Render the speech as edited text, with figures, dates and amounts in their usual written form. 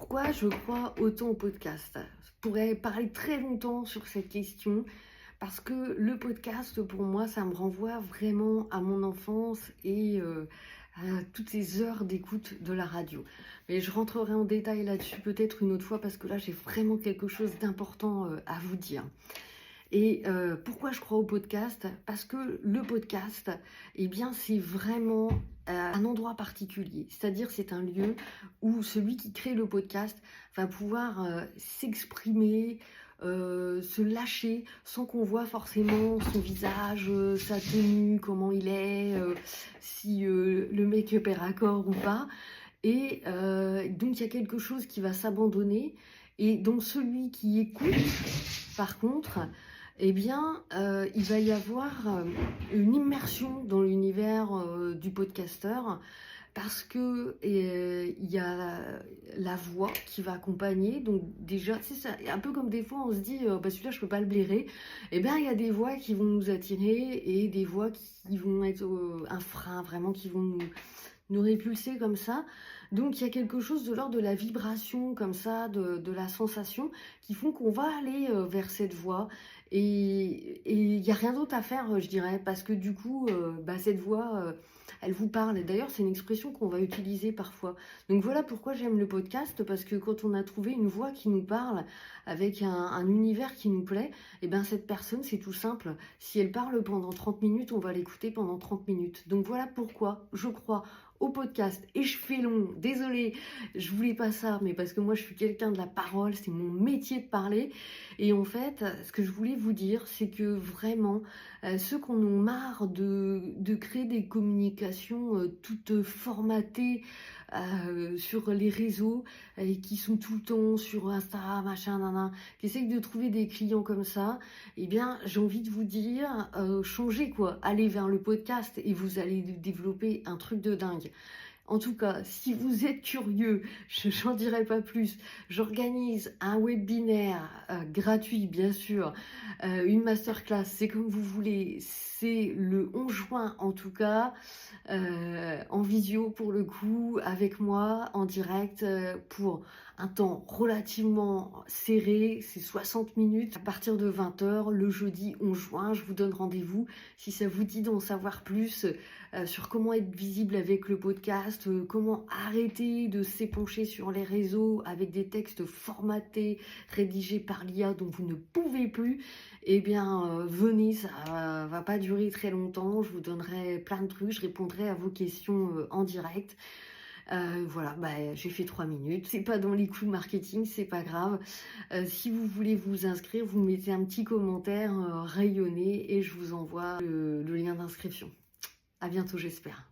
Pourquoi je crois autant au podcast? Je pourrais parler très longtemps sur cette question parce que le podcast, pour moi, ça me renvoie vraiment à mon enfance et à toutes ces heures d'écoute de la radio. Mais je rentrerai en détail là-dessus peut-être une autre fois parce que là, j'ai vraiment quelque chose d'important à vous dire. Et pourquoi je crois au podcast? Parce que le podcast, eh bien, c'est vraiment un endroit particulier. C'est-à-dire, c'est un lieu où celui qui crée le podcast va pouvoir s'exprimer, se lâcher sans qu'on voit forcément son visage, sa tenue, comment il est, si le make-up est raccord ou pas. Et donc, il y a quelque chose qui va s'abandonner. Et donc, celui qui écoute, par contre, eh bien, il va y avoir une immersion dans l'univers du podcasteur parce que il y a la voix qui va accompagner. Donc déjà, c'est ça, un peu comme des fois on se dit, bah celui-là je peux pas le blairer. Eh bien, il y a des voix qui vont nous attirer et des voix qui vont être un frein, vraiment, qui vont nous répulser comme ça. Donc il y a quelque chose de l'ordre de la vibration comme ça, de la sensation, qui font qu'on va aller vers cette voie. Et il n'y a rien d'autre à faire, je dirais, parce que du coup, bah, cette voix, elle vous parle. Et d'ailleurs, c'est une expression qu'on va utiliser parfois. Donc voilà pourquoi j'aime le podcast, parce que quand on a trouvé une voix qui nous parle, avec un univers qui nous plaît, et ben cette personne, c'est tout simple. Si elle parle pendant 30 minutes, on va l'écouter pendant 30 minutes. Donc voilà pourquoi je crois au podcast. Et je fais long, désolée, je voulais pas ça, mais parce que moi je suis quelqu'un de la parole, c'est mon métier de parler. Et en fait, ce que je voulais vous dire, c'est que vraiment, ceux qui en ont marre de créer des communications toutes formatées sur les réseaux et qui sont tout le temps sur Insta, machin, nana, qui essayent de trouver des clients comme ça, eh bien, j'ai envie de vous dire, changez quoi, allez vers le podcast et vous allez développer un truc de dingue. En tout cas, si vous êtes curieux, je n'en dirai pas plus. J'organise un webinaire gratuit, bien sûr, une masterclass, c'est comme vous voulez. C'est le 11 juin, en tout cas, en visio pour le coup, avec moi, en direct, pour un temps relativement serré. C'est 60 minutes à partir de 20h, le jeudi 11 juin. Je vous donne rendez-vous si ça vous dit d'en savoir plus sur comment être visible avec le podcast, comment arrêter de s'épancher sur les réseaux avec des textes formatés, rédigés par l'IA dont vous ne pouvez plus. Eh bien, venez, ça va pas durer très longtemps. Je vous donnerai plein de trucs, je répondrai à vos questions en direct. Voilà, bah, j'ai fait 3 minutes. C'est pas dans les coups marketing, c'est pas grave. Si vous voulez vous inscrire, vous mettez un petit commentaire rayonné et je vous envoie le lien d'inscription. À bientôt, j'espère.